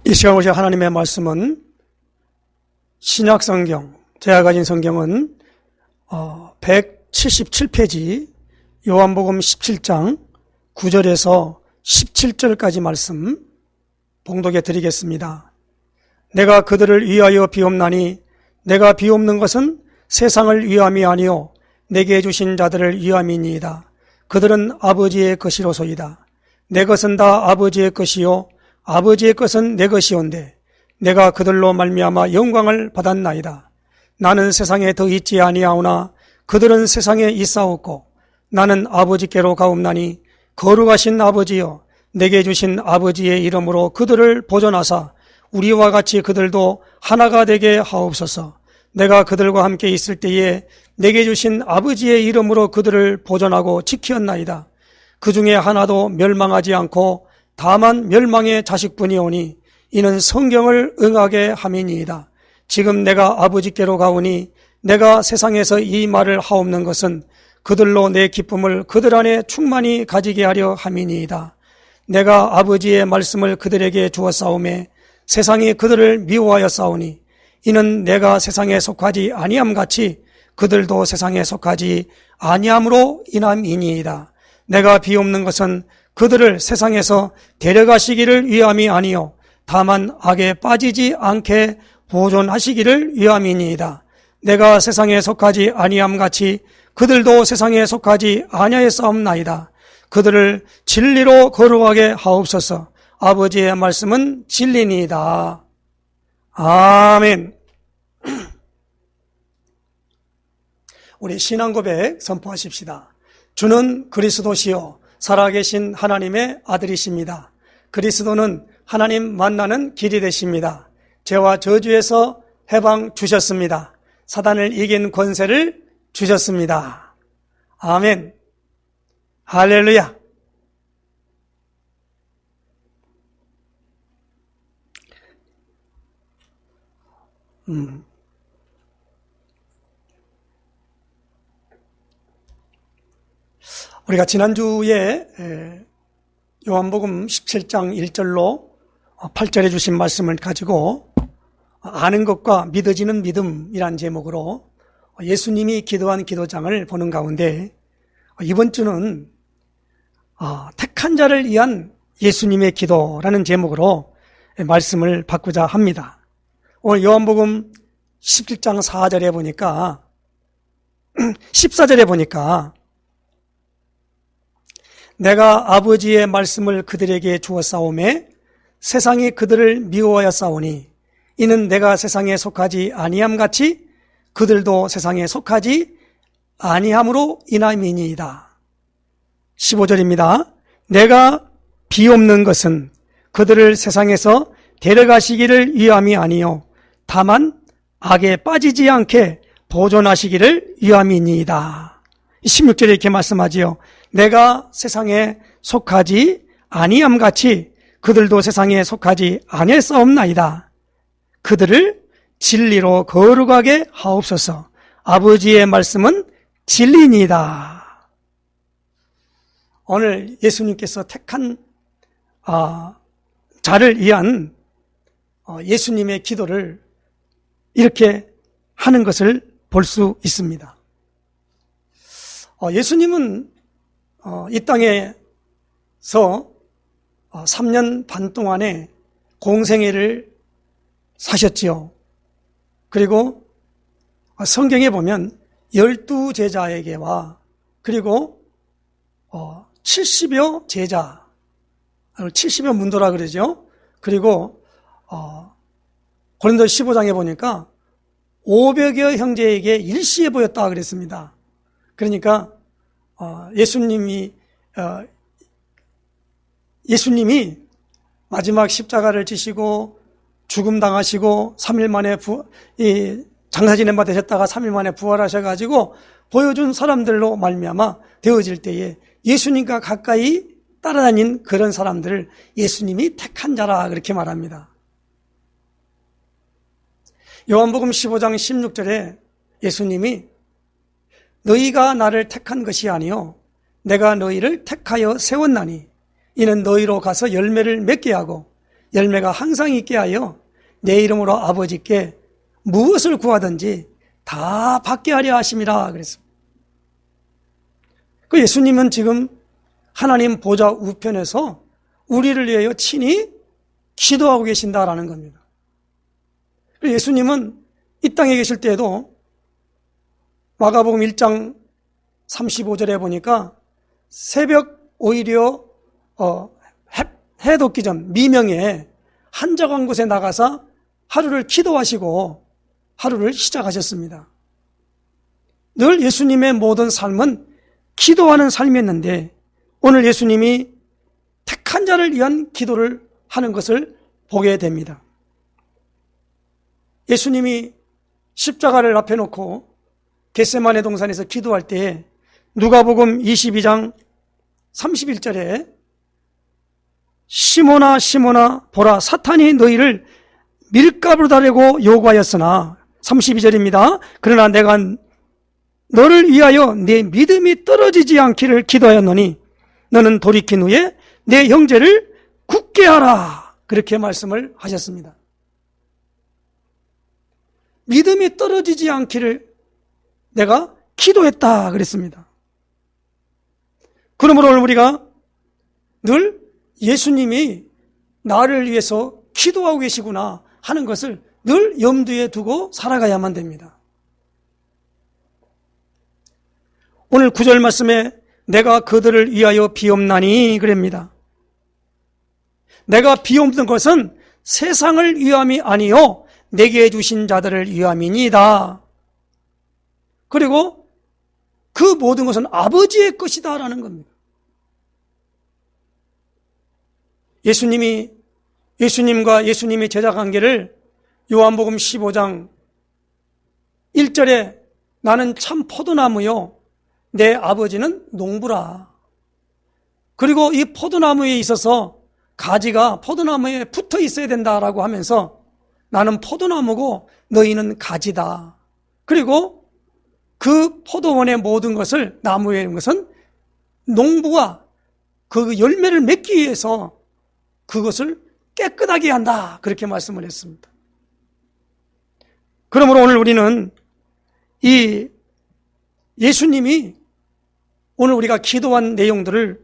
이 시간 오실 하나님의 말씀은 신약성경, 제가 가진 성경은 177페이지 요한복음 17장 9절에서 17절까지 말씀 봉독해 드리겠습니다. 내가 그들을 위하여 비옵나니 내가 비옵는 것은 세상을 위함이 아니요 내게 주신 자들을 위함이니이다. 그들은 아버지의 것이로소이다. 내 것은 다 아버지의 것이요 아버지의 것은 내 것이온데 내가 그들로 말미암아 영광을 받았나이다. 나는 세상에 더 있지 아니하오나 그들은 세상에 있사옵고 나는 아버지께로 가옵나니 거룩하신 아버지여 내게 주신 아버지의 이름으로 그들을 보존하사 우리와 같이 그들도 하나가 되게 하옵소서. 내가 그들과 함께 있을 때에 내게 주신 아버지의 이름으로 그들을 보존하고 지키었나이다. 그 중에 하나도 멸망하지 않고 다만 멸망의 자식뿐이오니 이는 성경을 응하게 함이니이다. 지금 내가 아버지께로 가오니 내가 세상에서 이 말을 하옵는 것은 그들로 내 기쁨을 그들 안에 충만히 가지게 하려 함이니이다. 내가 아버지의 말씀을 그들에게 주었사오매 세상이 그들을 미워하였사오니 이는 내가 세상에 속하지 아니함같이 그들도 세상에 속하지 아니함으로 인함이니이다. 내가 비옵는 것은 그들을 세상에서 데려가시기를 위함이 아니요 다만 악에 빠지지 않게 보존하시기를 위함이니이다. 내가 세상에 속하지 아니함같이 그들도 세상에 속하지 아니하였사옵나이다. 그들을 진리로 거룩하게 하옵소서. 아버지의 말씀은 진리니이다. 아멘. 우리 신앙 고백 선포하십시다. 주는 그리스도시요 살아계신 하나님의 아들이십니다. 그리스도는 하나님 만나는 길이 되십니다. 죄와 저주에서 해방 주셨습니다. 사단을 이긴 권세를 주셨습니다. 아멘. 할렐루야. 우리가 지난주에 요한복음 17장 1절로 8절에 주신 말씀을 가지고 아는 것과 믿어지는 믿음이란 제목으로 예수님이 기도한 기도장을 보는 가운데 이번 주는 택한 자를 위한 예수님의 기도라는 제목으로 말씀을 바꾸자 합니다. 오늘 요한복음 17장 4절에 보니까 14절에 보니까 내가 아버지의 말씀을 그들에게 주었사오매 세상이 그들을 미워하였사오니 이는 내가 세상에 속하지 아니함같이 그들도 세상에 속하지 아니함으로 인함이니이다. 15절입니다. 내가 비옵는 것은 그들을 세상에서 데려가시기를 위함이 아니요 다만 악에 빠지지 않게 보존하시기를 위함이니이다. 16절에 이렇게 말씀하지요. 내가 세상에 속하지 아니함같이 그들도 세상에 속하지 아니했사옵나이다. 그들을 진리로 거룩하게 하옵소서. 아버지의 말씀은 진리니이다. 오늘 예수님께서 택한 자를 위한 예수님의 기도를 이렇게 하는 것을 볼 수 있습니다. 예수님은 이 땅에서 3년 반 동안의 공생애를 사셨지요. 그리고 성경에 보면 12제자에게와 그리고 70여 제자, 70여 문도라 그러죠. 그리고 고린도 15장에 보니까 500여 형제에게 일시에 보였다 그랬습니다. 그러니까 예수님이 마지막 십자가를 지시고 죽음 당하시고 3일 만에 장사 지낸 바 되셨다가 3일 만에 부활하셔가지고 보여준 사람들로 말미암아 되어질 때에 예수님과 가까이 따라다닌 그런 사람들을 예수님이 택한 자라 그렇게 말합니다. 요한복음 15장 16절에 예수님이 너희가 나를 택한 것이 아니요 내가 너희를 택하여 세웠나니 이는 너희로 가서 열매를 맺게 하고 열매가 항상 있게 하여 내 이름으로 아버지께 무엇을 구하든지 다 받게 하려 하심이라 그랬습니다. 그 예수님은 지금 하나님 보좌 우편에서 우리를 위하여 친히 기도하고 계신다라는 겁니다. 예수님은 이 땅에 계실 때에도 마가복음 1장 35절에 보니까 새벽 오히려 해 돋기 전 미명에 한적한 곳에 나가서 하루를 기도하시고 하루를 시작하셨습니다. 늘 예수님의 모든 삶은 기도하는 삶이었는데 오늘 예수님이 택한 자를 위한 기도를 하는 것을 보게 됩니다. 예수님이 십자가를 앞에 놓고 겟세마네 동산에서 기도할 때 누가복음 22장 31절에 시몬아 시몬아 보라 사탄이 너희를 밀가루로 다려고 요구하였으나 32절입니다. 그러나 내가 너를 위하여 내 믿음이 떨어지지 않기를 기도하였노니 너는 돌이킨 후에 내 형제를 굳게 하라. 그렇게 말씀을 하셨습니다. 믿음이 떨어지지 않기를 내가 기도했다 그랬습니다. 그러므로 오늘 우리가 늘 예수님이 나를 위해서 기도하고 계시구나 하는 것을 늘 염두에 두고 살아가야만 됩니다. 오늘 9절 말씀에 내가 그들을 위하여 비옵나니 그럽니다. 내가 비옵는 것은 세상을 위함이 아니요 내게 주신 자들을 위함이니이다. 그리고 그 모든 것은 아버지의 것이다 라는 겁니다. 예수님과 예수님의 제자 관계를 요한복음 15장 1절에 나는 참 포도나무요 내 아버지는 농부라. 그리고 이 포도나무에 있어서 가지가 포도나무에 붙어 있어야 된다라고 하면서 나는 포도나무고 너희는 가지다. 그리고 그 포도원의 모든 것을 나무에 있는 것은 농부가 그 열매를 맺기 위해서 그것을 깨끗하게 한다. 그렇게 말씀을 했습니다. 그러므로 오늘 우리는 이 예수님이 오늘 우리가 기도한 내용들을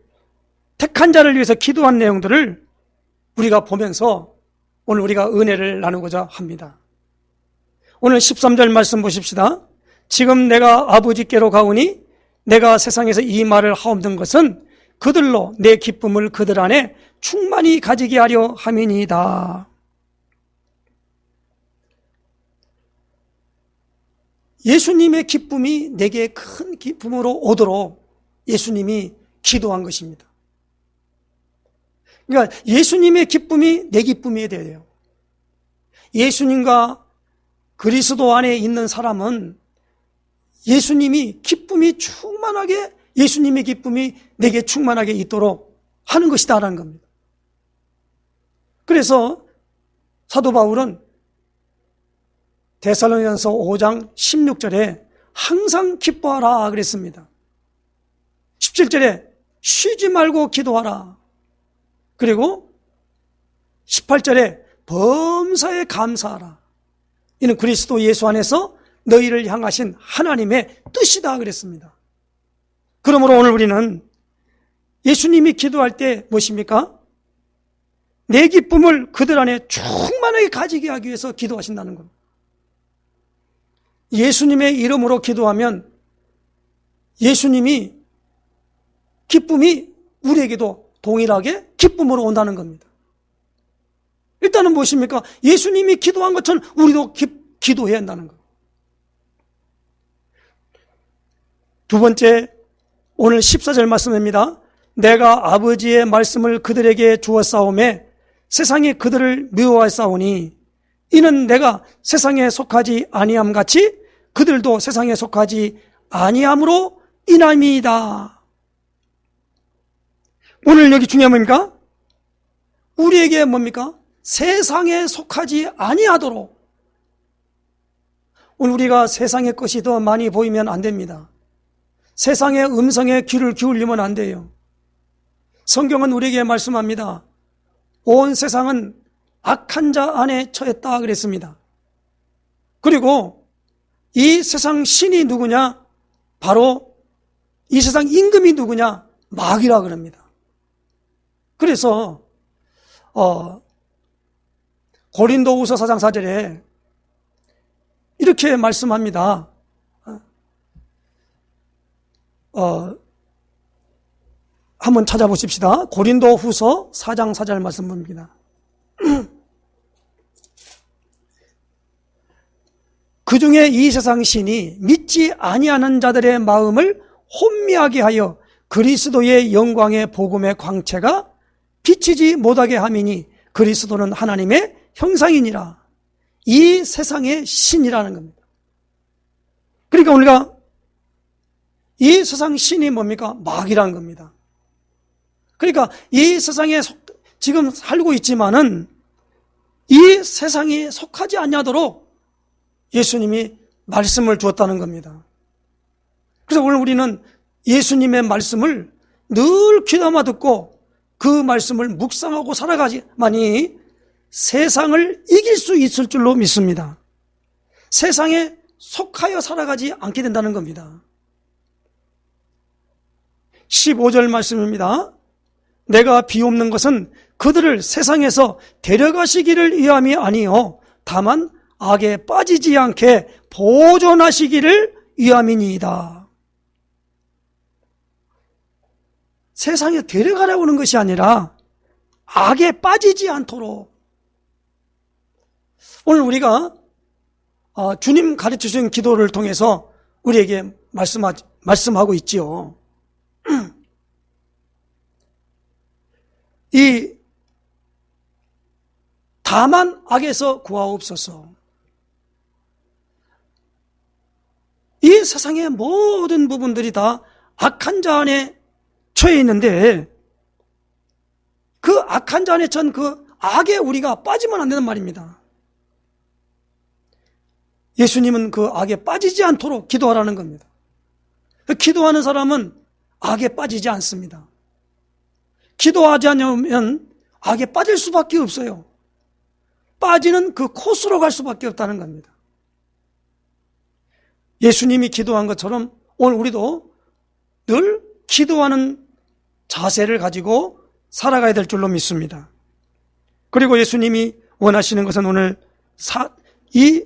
택한 자를 위해서 기도한 내용들을 우리가 보면서 오늘 우리가 은혜를 나누고자 합니다. 오늘 13절 말씀 보십시다. 지금 내가 아버지께로 가오니 내가 세상에서 이 말을 하옵는 것은 그들로 내 기쁨을 그들 안에 충만히 가지게 하려 함이니이다. 예수님의 기쁨이 내게 큰 기쁨으로 오도록 예수님이 기도한 것입니다. 그러니까 예수님의 기쁨이 내 기쁨이 되어야 돼요. 예수님과 그리스도 안에 있는 사람은 예수님이 기쁨이 충만하게 예수님의 기쁨이 내게 충만하게 있도록 하는 것이다라는 겁니다. 그래서 사도 바울은 데살로니가서 5장 16절에 항상 기뻐하라 그랬습니다. 17절에 쉬지 말고 기도하라. 그리고 18절에 범사에 감사하라. 이는 그리스도 예수 안에서 너희를 향하신 하나님의 뜻이다 그랬습니다. 그러므로 오늘 우리는 예수님이 기도할 때 무엇입니까? 내 기쁨을 그들 안에 충만하게 가지게 하기 위해서 기도하신다는 겁니다. 예수님의 이름으로 기도하면 예수님이 기쁨이 우리에게도 동일하게 기쁨으로 온다는 겁니다. 일단은 무엇입니까? 예수님이 기도한 것처럼 우리도 기도해야 한다는 겁니다. 두 번째, 오늘 14절 말씀입니다. 내가 아버지의 말씀을 그들에게 주었사오매 세상이 그들을 미워하사오니 이는 내가 세상에 속하지 아니함 같이 그들도 세상에 속하지 아니함으로 인함이다. 오늘 여기 중요한 뭡니까? 우리에게 뭡니까? 세상에 속하지 아니하도록. 오늘 우리가 세상의 것이 더 많이 보이면 안 됩니다. 세상의 음성에 귀를 기울이면 안 돼요. 성경은 우리에게 말씀합니다. 온 세상은 악한 자 안에 처했다 그랬습니다. 그리고 이 세상 신이 누구냐? 바로 이 세상 임금이 누구냐? 마귀라 그럽니다. 그래서 고린도후서 4장 4절에 이렇게 말씀합니다. 한번 찾아보십시다. 고린도후서 4장 4절 말씀 봅니다. 그 중에 이 세상 신이 믿지 아니하는 자들의 마음을 혼미하게 하여 그리스도의 영광의 복음의 광채가 비치지 못하게 함이니 그리스도는 하나님의 형상이니라. 이 세상의 신이라는 겁니다. 그러니까 우리가 이 세상 신이 뭡니까? 마귀라는 겁니다. 그러니까 이 세상에 지금 살고 있지만은 이 세상이 속하지 아니하도록 예수님이 말씀을 주었다는 겁니다. 그래서 오늘 우리는 예수님의 말씀을 늘 귀담아 듣고 그 말씀을 묵상하고 살아가지만이 세상을 이길 수 있을 줄로 믿습니다. 세상에 속하여 살아가지 않게 된다는 겁니다. 15절 말씀입니다. 내가 비옵는 것은 그들을 세상에서 데려가시기를 위함이 아니요 다만 악에 빠지지 않게 보존하시기를 위함이니이다. 세상에 데려가려고 하는 것이 아니라 악에 빠지지 않도록. 오늘 우리가 주님 가르쳐주신 기도를 통해서 우리에게 말씀하고 있지요. 이 다만 악에서 구하옵소서. 이 세상의 모든 부분들이 다 악한 자 안에 처해 있는데 그 악한 자 안에 처한 그 악에 우리가 빠지면 안 되는 말입니다. 예수님은 그 악에 빠지지 않도록 기도하라는 겁니다. 기도하는 사람은 악에 빠지지 않습니다. 기도하지 않으면 악에 빠질 수밖에 없어요. 빠지는 그 코스로 갈 수밖에 없다는 겁니다. 예수님이 기도한 것처럼 오늘 우리도 늘 기도하는 자세를 가지고 살아가야 될 줄로 믿습니다. 그리고 예수님이 원하시는 것은 오늘 이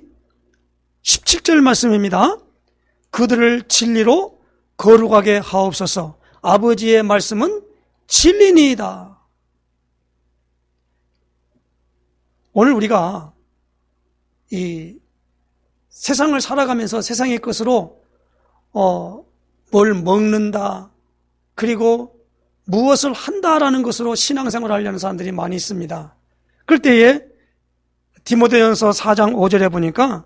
17절 말씀입니다. 그들을 진리로 거룩하게 하옵소서. 아버지의 말씀은 진리니이다. 오늘 우리가 이 세상을 살아가면서 세상의 것으로 뭘 먹는다, 그리고 무엇을 한다라는 것으로 신앙생활을 하려는 사람들이 많이 있습니다. 그럴 때에 디모데전서 4장 5절에 보니까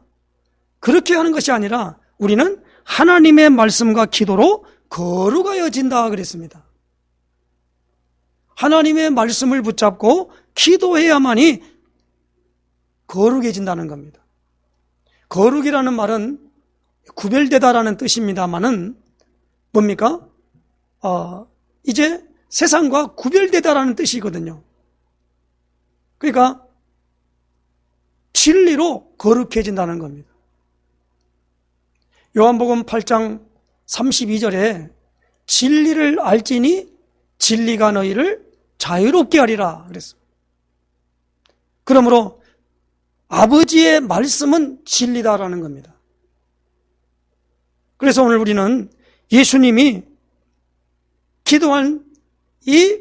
그렇게 하는 것이 아니라 우리는 하나님의 말씀과 기도로 거룩하여진다 그랬습니다. 하나님의 말씀을 붙잡고 기도해야만이 거룩해진다는 겁니다. 거룩이라는 말은 구별되다라는 뜻입니다만은 뭡니까? 이제 세상과 구별되다라는 뜻이거든요. 그러니까 진리로 거룩해진다는 겁니다. 요한복음 8장 32절에 진리를 알지니 진리가 너희를 자유롭게 하리라 그랬습니다. 그러므로 아버지의 말씀은 진리다라는 겁니다. 그래서 오늘 우리는 예수님이 기도한 이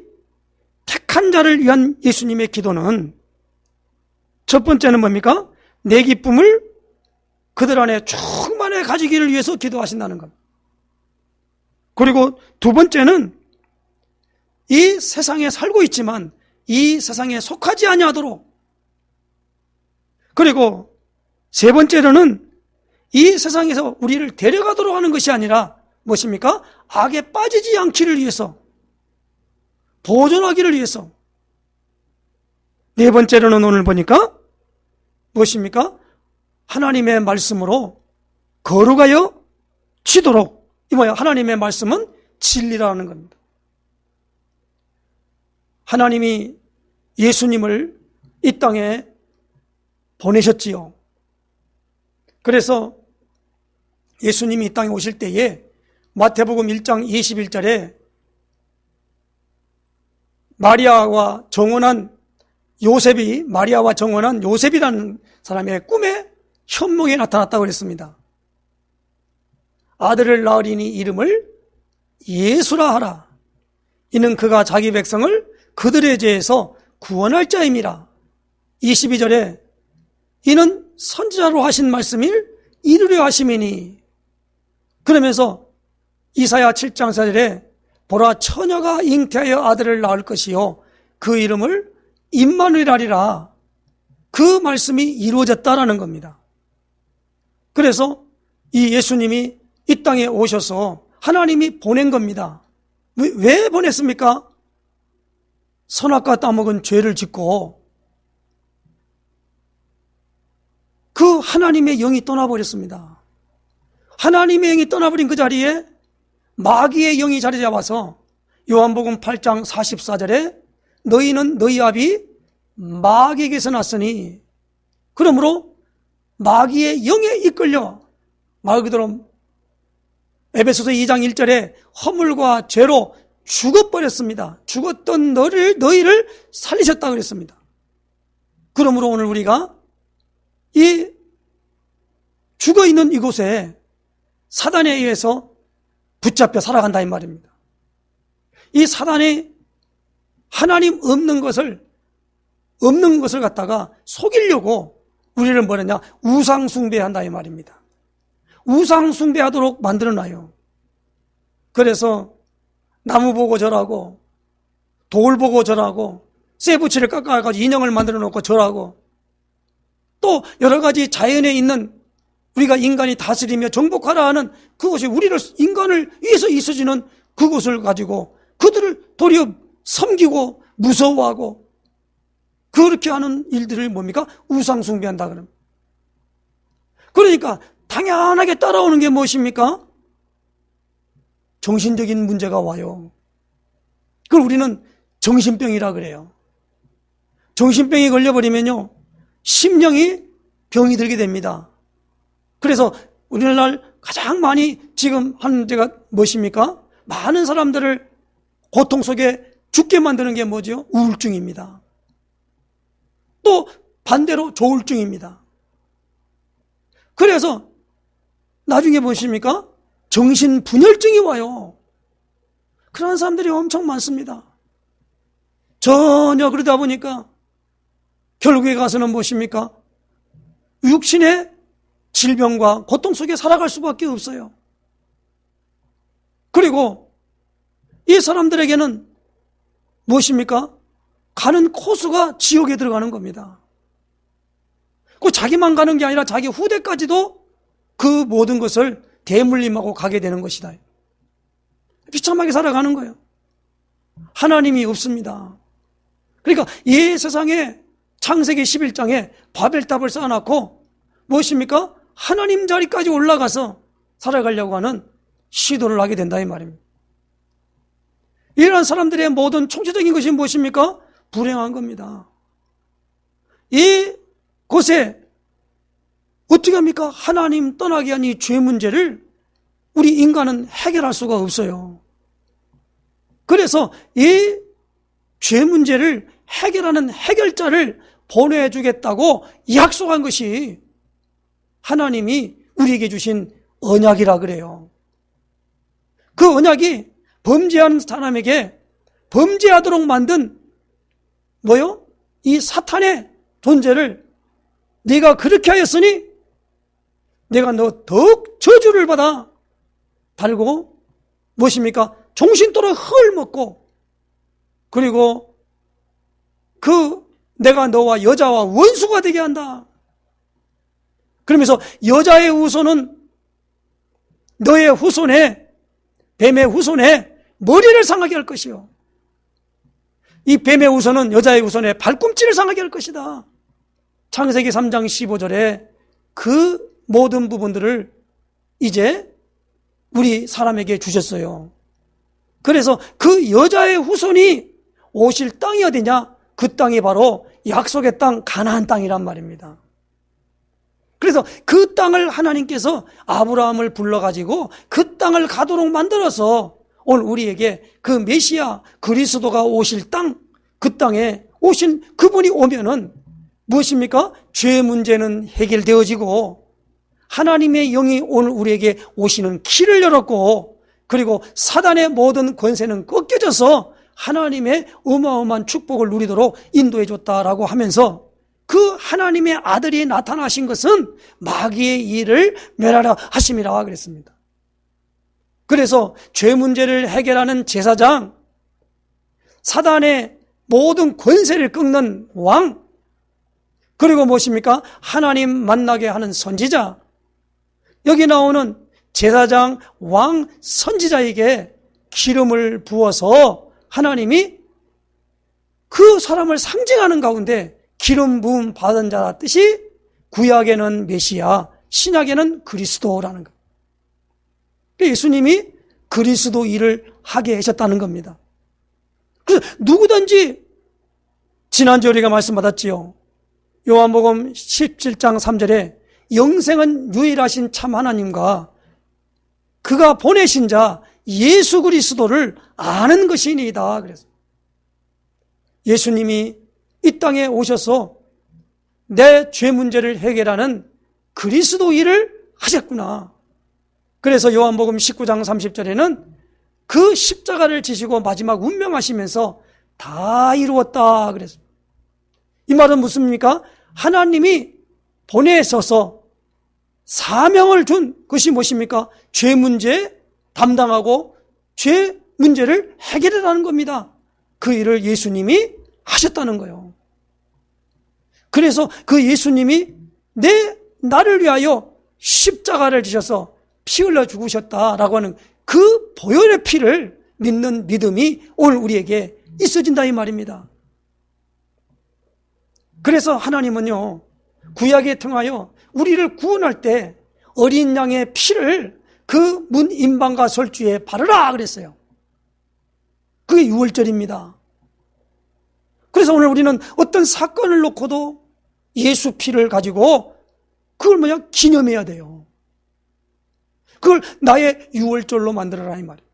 택한 자를 위한 예수님의 기도는 첫 번째는 뭡니까? 내 기쁨을 그들 안에 충만히 가지기를 위해서 기도하신다는 겁니다. 그리고 두 번째는 이 세상에 살고 있지만 이 세상에 속하지 아니하도록, 그리고 세 번째로는 이 세상에서 우리를 데려가도록 하는 것이 아니라 무엇입니까? 악에 빠지지 않기를 위해서, 보존하기를 위해서. 네 번째로는 오늘 보니까 무엇입니까? 하나님의 말씀으로 거룩하여 지도록. 이 뭐야? 하나님의 말씀은 진리라는 겁니다. 하나님이 예수님을 이 땅에 보내셨지요. 그래서 예수님이 이 땅에 오실 때에 마태복음 1장 21절에 마리아와 정혼한 요셉이라는 사람의 꿈에 현몽에 나타났다고 그랬습니다. 아들을 낳으리니 이름을 예수라 하라. 이는 그가 자기 백성을 그들의 죄에서 구원할 자임이라. 22절에 이는 선지자로 하신 말씀을 이루려 하심이니. 그러면서 이사야 7장 4절에 보라 처녀가 잉태하여 아들을 낳을 것이요 그 이름을 임마누엘이라. 그 말씀이 이루어졌다라는 겁니다. 그래서 이 예수님이 이 땅에 오셔서 하나님이 보낸 겁니다. 왜 보냈습니까? 선악과 따먹은 죄를 짓고 그 하나님의 영이 떠나버렸습니다. 하나님의 영이 떠나버린 그 자리에 마귀의 영이 자리 잡아서 요한복음 8장 44절에 너희는 너희 아비 마귀에게서 났으니, 그러므로 마귀의 영에 이끌려 말 그대로 에베소서 2장 1절에 허물과 죄로 죽어버렸습니다. 죽었던 너희를 살리셨다 그랬습니다. 그러므로 오늘 우리가 이 죽어있는 이곳에 사단에 의해서 붙잡혀 살아간다 이 말입니다. 이 사단이 하나님 없는 것을 갖다가 속이려고 우리를 뭐랬냐? 우상 숭배한다 이 말입니다. 우상 숭배하도록 만들어놔요. 그래서 나무 보고 절하고 돌 보고 절하고 쇠붙이를 깎아가지고 인형을 만들어 놓고 절하고 또 여러 가지 자연에 있는 우리가 인간이 다스리며 정복하라 하는 그것이 인간을 위해서 있어지는 그것을 가지고 그들을 도리어 섬기고 무서워하고 그렇게 하는 일들을 뭡니까? 우상 숭배한다 그럽니다. 그러니까 당연하게 따라오는 게 무엇입니까? 정신적인 문제가 와요. 그걸 우리는 정신병이라 그래요. 정신병이 걸려버리면요, 심령이 병이 들게 됩니다. 그래서 오늘날 가장 많이 지금 하는 문제가 무엇입니까? 많은 사람들을 고통 속에 죽게 만드는 게 뭐죠? 우울증입니다. 또 반대로 조울증입니다. 그래서 나중에 보십니까? 정신분열증이 와요. 그런 사람들이 엄청 많습니다. 전혀 그러다 보니까 결국에 가서는 무엇입니까? 육신의 질병과 고통 속에 살아갈 수밖에 없어요. 그리고 이 사람들에게는 무엇입니까? 가는 코스가 지옥에 들어가는 겁니다. 그 자기만 가는 게 아니라 자기 후대까지도 그 모든 것을 대물림하고 가게 되는 것이다. 비참하게 살아가는 거예요. 하나님이 없습니다. 그러니까 이 세상에 창세기 11장에 바벨탑을 쌓아놓고 무엇입니까? 하나님 자리까지 올라가서 살아가려고 하는 시도를 하게 된다 이 말입니다. 이러한 사람들의 모든 총체적인 것이 무엇입니까? 불행한 겁니다. 이 곳에 어떻게 합니까? 하나님 떠나게 한 이 죄 문제를 우리 인간은 해결할 수가 없어요. 그래서 이 죄 문제를 해결하는 해결자를 보내주겠다고 약속한 것이 하나님이 우리에게 주신 언약이라 그래요. 그 언약이 범죄하는 사람에게 범죄하도록 만든 뭐요? 이 사탄의 존재를 네가 그렇게 하였으니 내가 너 더욱 저주를 받아 달고 무엇입니까? 종신토록 흙을 먹고 그리고 내가 너와 여자와 원수가 되게 한다. 그러면서 여자의 후손은 너의 후손에 뱀의 후손에 머리를 상하게 할 것이요. 이 뱀의 후손은 여자의 후손에 발꿈치를 상하게 할 것이다. 창세기 3장 15절에 그 모든 부분들을 이제 우리 사람에게 주셨어요. 그래서 그 여자의 후손이 오실 땅이 어디냐? 그 땅이 바로 약속의 땅, 가나안 땅이란 말입니다. 그래서 그 땅을 하나님께서 아브라함을 불러가지고 그 땅을 가도록 만들어서 오늘 우리에게 그 메시아 그리스도가 오실 땅, 그 땅에 오신 그분이 오면은 무엇입니까? 죄 문제는 해결되어지고 하나님의 영이 오늘 우리에게 오시는 길을 열었고, 그리고 사단의 모든 권세는 꺾여져서 하나님의 어마어마한 축복을 누리도록 인도해 줬다라고 하면서, 그 하나님의 아들이 나타나신 것은 마귀의 일을 멸하라 하심이라 그랬습니다. 그래서 죄 문제를 해결하는 제사장, 사단의 모든 권세를 꺾는 왕, 그리고 무엇입니까? 하나님 만나게 하는 선지자, 여기 나오는 제사장, 왕, 선지자에게 기름을 부어서 하나님이 그 사람을 상징하는 가운데 기름 부음 받은 자라 뜻이 구약에는 메시아, 신약에는 그리스도라는 것. 예수님이 그리스도 일을 하게 하셨다는 겁니다. 그래서 누구든지 지난주에 우리가 말씀받았지요. 요한복음 17장 3절에 영생은 유일하신 참 하나님과 그가 보내신 자 예수 그리스도를 아는 것이니이다. 그래서 예수님이 이 땅에 오셔서 내 죄 문제를 해결하는 그리스도 일을 하셨구나. 그래서 요한복음 19장 30절에는 그 십자가를 지시고 마지막 운명하시면서 다 이루었다. 그래서 이 말은 무슨입니까? 하나님이 보내셔서 사명을 준 것이 무엇입니까? 죄 문제 담당하고 죄 문제를 해결하라는 겁니다. 그 일을 예수님이 하셨다는 거예요. 그래서 그 예수님이 나를 위하여 십자가를 지셔서 피 흘려 죽으셨다라고 하는 그 보혈의 피를 믿는 믿음이 오늘 우리에게 있어진다 이 말입니다. 그래서 하나님은요, 구약에 통하여 우리를 구원할 때 어린 양의 피를 그 문 임방과 설주에 바르라 그랬어요. 그게 유월절입니다. 그래서 오늘 우리는 어떤 사건을 놓고도 예수 피를 가지고 그걸 기념해야 돼요. 그걸 나의 유월절로 만들어라 이 말이에요.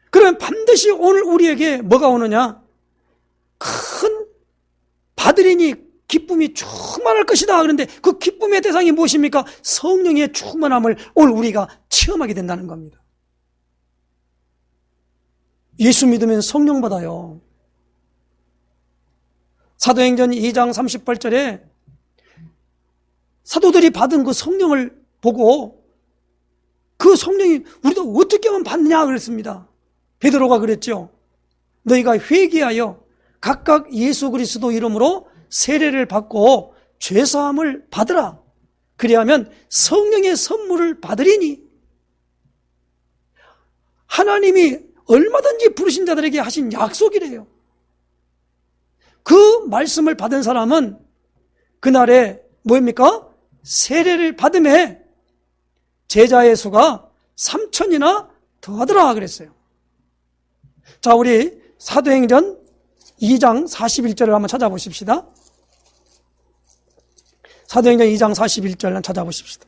그러면 반드시 오늘 우리에게 뭐가 오느냐? 큰 받으리니 기쁨이 충만할 것이다. 그런데 그 기쁨의 대상이 무엇입니까? 성령의 충만함을 오늘 우리가 체험하게 된다는 겁니다. 예수 믿으면 성령 받아요. 사도행전 2장 38절에 사도들이 받은 그 성령을 보고 그 성령이 우리도 어떻게 하면 받느냐 그랬습니다. 베드로가 그랬죠. 너희가 회개하여 각각 예수 그리스도 이름으로 세례를 받고 죄사함을 받으라. 그리하면 성령의 선물을 받으리니. 하나님이 얼마든지 부르신 자들에게 하신 약속이래요. 그 말씀을 받은 사람은 그날에 뭐입니까? 세례를 받음에 제자의 수가 3,000이나 더하더라 그랬어요. 자, 우리 사도행전 2장 41절을 한번 찾아보십시다. 사도행전 2장 41절 한번 찾아보십시다.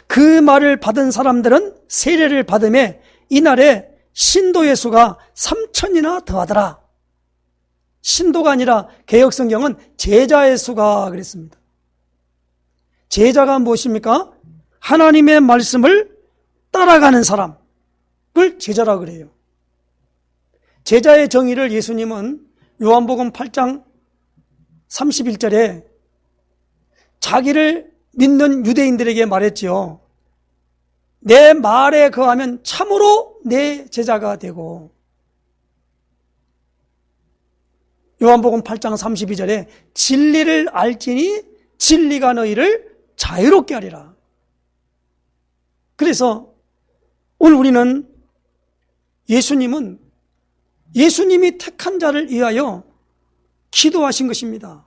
그 말을 받은 사람들은 세례를 받음에 이날에 신도의 수가 3,000이나 더하더라. 신도가 아니라 개역성경은 제자의 수가 그랬습니다. 제자가 무엇입니까? 하나님의 말씀을 따라가는 사람을 제자라 그래요. 제자의 정의를 예수님은 요한복음 8장 31절에 자기를 믿는 유대인들에게 말했지요. 내 말에 거하면 참으로 내 제자가 되고, 요한복음 8장 32절에 진리를 알지니 진리가 너희를 자유롭게 하리라. 그래서 오늘 우리는 예수님이 택한 자를 위하여 기도하신 것입니다.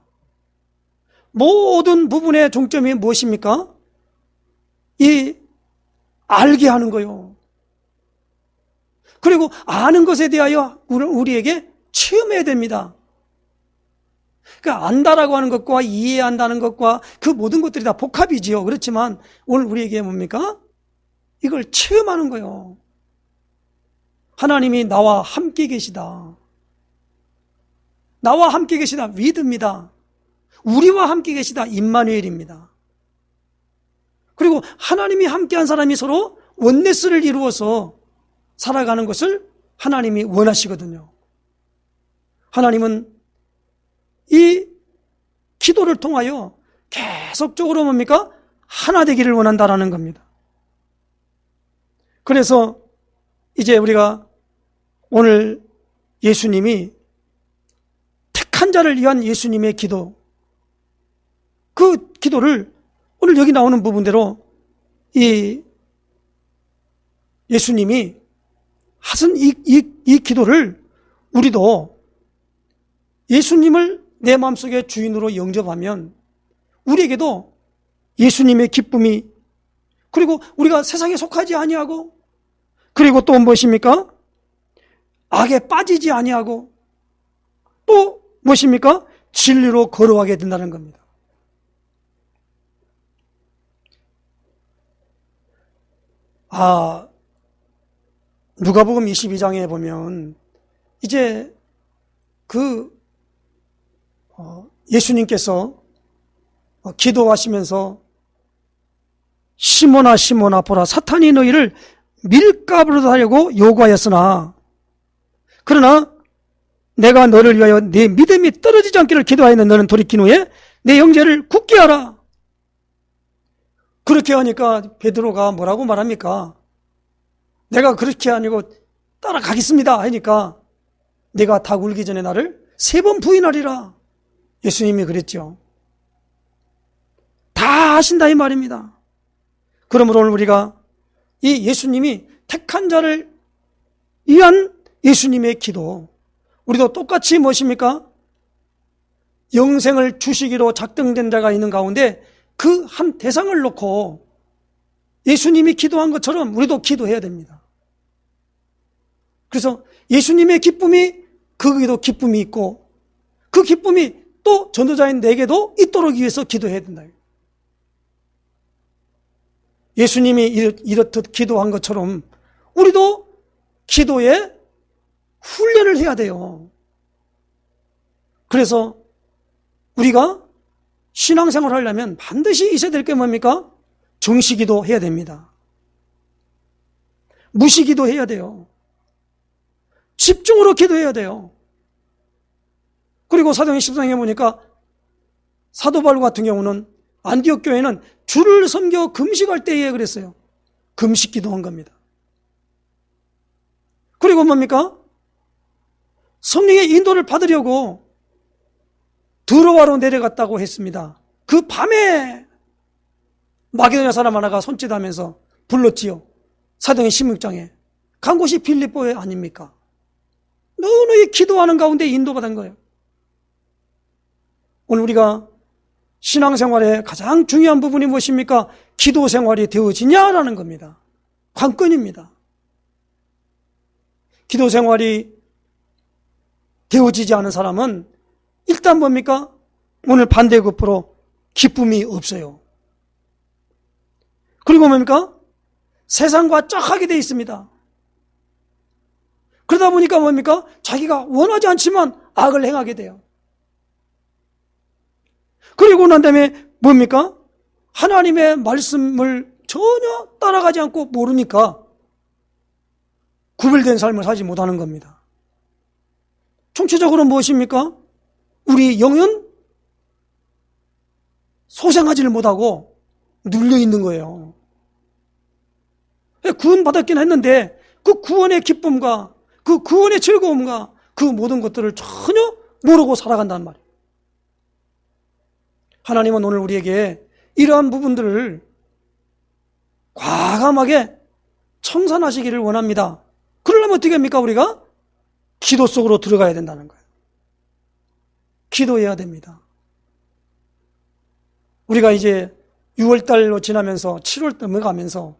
모든 부분의 종점이 무엇입니까? 이 알게 하는 거요. 그리고 아는 것에 대하여 우리에게 체험해야 됩니다. 그러니까 안다라고 하는 것과 이해한다는 것과 그 모든 것들이 다 복합이지요. 그렇지만 오늘 우리에게 뭡니까? 이걸 체험하는 거예요. 하나님이 나와 함께 계시다. 나와 함께 계시다. 위드입니다. 우리와 함께 계시다. 임마누엘입니다. 그리고 하나님이 함께한 사람이 서로 원네스를 이루어서 살아가는 것을 하나님이 원하시거든요. 하나님은 이 기도를 통하여 계속적으로 뭡니까? 하나 되기를 원한다라는 겁니다. 그래서 이제 우리가 오늘 예수님이 택한 자를 위한 예수님의 기도, 그 기도를 오늘 여기 나오는 부분대로 이 예수님이 하신 이 기도를 우리도 예수님을 내 마음속에 주인으로 영접하면 우리에게도 예수님의 기쁨이, 그리고 우리가 세상에 속하지 아니하고, 그리고 또 무엇입니까? 악에 빠지지 아니하고, 또 무엇입니까? 진리로 걸어가게 된다는 겁니다. 누가복음 22장에 보면 이제 예수님께서 기도하시면서 시몬아 시몬아 보라 사탄이 너희를 밀가부로 하려고 요구하였으나 그러나 내가 너를 위하여 네 믿음이 떨어지지 않기를 기도하였는 너는 돌이킨 후에 내 형제를 굳게 하라. 그렇게 하니까 베드로가 뭐라고 말합니까? 내가 그렇게 아니고 따라가겠습니다 하니까 내가 닭 울기 전에 나를 3번 부인하리라. 예수님이 그랬죠. 다 하신다 이 말입니다. 그러므로 오늘 우리가 이 예수님이 택한 자를 위한 예수님의 기도, 우리도 똑같이 무엇입니까? 영생을 주시기로 작정된 자가 있는 가운데 그 한 대상을 놓고 예수님이 기도한 것처럼 우리도 기도해야 됩니다. 그래서 예수님의 기쁨이 거기도 기쁨이 있고 그 기쁨이 또 전도자인 내게도 있도록 위해서 기도해야 된다. 예수님이 이렇듯 기도한 것처럼 우리도 기도에 훈련을 해야 돼요. 그래서 우리가 신앙생활을 하려면 반드시 있어야 될 게 뭡니까? 정시기도 해야 됩니다. 무시기도 해야 돼요. 집중으로 기도해야 돼요. 그리고 사도행전 13장에 보니까 사도 바울 같은 경우는 안디옥 교회는 주를 섬겨 금식할 때에 그랬어요. 금식 기도한 겁니다. 그리고 뭡니까? 성령의 인도를 받으려고 드로아로 내려갔다고 했습니다. 그 밤에 마게도냐 사람 하나가 손짓하면서 불렀지요. 사도행전 16장에. 간 곳이 빌립보에 아닙니까? 너무너무 기도하는 가운데 인도받은 거예요. 오늘 우리가 신앙생활의 가장 중요한 부분이 무엇입니까? 기도 생활이 되어지냐라는 겁니다. 관건입니다. 기도 생활이 되어지지 않은 사람은 일단 뭡니까? 오늘 반대급부로 기쁨이 없어요. 그리고 뭡니까? 세상과 짝하게 되어 있습니다. 그러다 보니까 뭡니까? 자기가 원하지 않지만 악을 행하게 돼요. 그리고 난 다음에 뭡니까? 하나님의 말씀을 전혀 따라가지 않고 모르니까 구별된 삶을 살지 못하는 겁니다. 총체적으로 무엇입니까? 우리 영은 소생하지를 못하고 눌려있는 거예요. 구원받았긴 했는데 그 구원의 기쁨과 그 구원의 즐거움과 그 모든 것들을 전혀 모르고 살아간다는 말이에요. 하나님은 오늘 우리에게 이러한 부분들을 과감하게 청산하시기를 원합니다. 그러려면 어떻게 합니까? 우리가 기도 속으로 들어가야 된다는 거예요. 기도해야 됩니다. 우리가 이제 6월달로 지나면서 7월 넘어가면서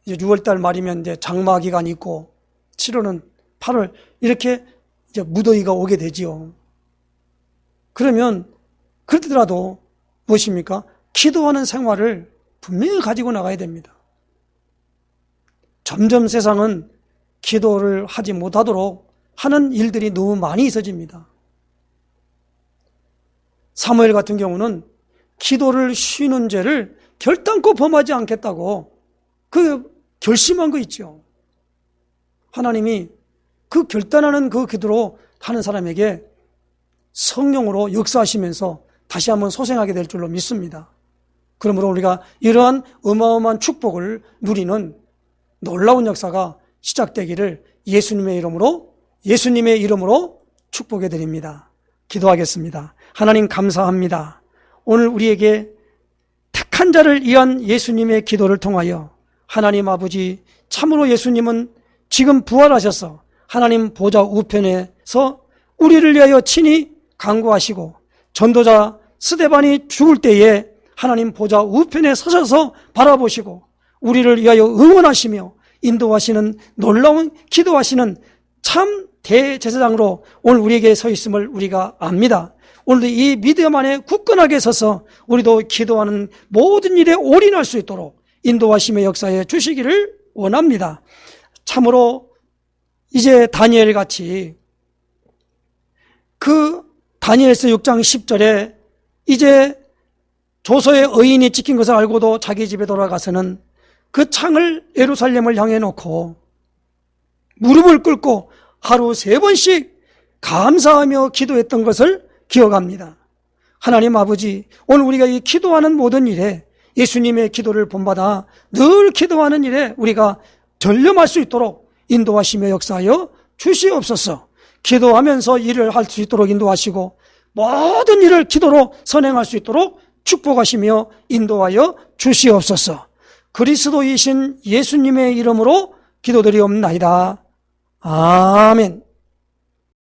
이제 6월달 말이면 이제 장마 기간이 있고 7월은 8월 이렇게 이제 무더위가 오게 되지요. 그러면 그렇더라도 무엇입니까? 기도하는 생활을 분명히 가지고 나가야 됩니다. 점점 세상은 기도를 하지 못하도록 하는 일들이 너무 많이 있어집니다. 사무엘 같은 경우는 기도를 쉬는 죄를 결단코 범하지 않겠다고 그 결심한 거 있죠. 하나님이 그 결단하는 그 기도로 하는 사람에게 성령으로 역사하시면서 다시 한번 소생하게 될 줄로 믿습니다. 그러므로 우리가 이러한 어마어마한 축복을 누리는 놀라운 역사가 시작되기를 예수님의 이름으로 축복해 드립니다. 기도하겠습니다. 하나님 감사합니다. 오늘 우리에게 택한 자를 위한 예수님의 기도를 통하여 하나님 아버지, 참으로 예수님은 지금 부활하셔서 하나님 보좌 우편에서 우리를 위하여 친히 간구하시고 전도자 스데반이 죽을 때에 하나님 보좌 우편에 서셔서 바라보시고 우리를 위하여 응원하시며 인도하시는 놀라운 기도하시는 참 대제사장으로 오늘 우리에게 서 있음을 우리가 압니다. 오늘도 이 믿음 안에 굳건하게 서서 우리도 기도하는 모든 일에 올인할 수 있도록 인도하심의 역사에 주시기를 원합니다. 참으로 이제 다니엘 같이 그 다니엘서 6장 10절에 이제 조서의 의인이 찍힌 것을 알고도 자기 집에 돌아가서는 그 창을 예루살렘을 향해 놓고 무릎을 꿇고 하루 3번씩 감사하며 기도했던 것을 기억합니다. 하나님 아버지, 오늘 우리가 이 기도하는 모든 일에 예수님의 기도를 본받아 늘 기도하는 일에 우리가 전념할 수 있도록 인도하시며 역사하여 주시옵소서. 기도하면서 일을 할 수 있도록 인도하시고 모든 일을 기도로 선행할 수 있도록 축복하시며 인도하여 주시옵소서. 그리스도이신 예수님의 이름으로 기도드리옵나이다. 아멘.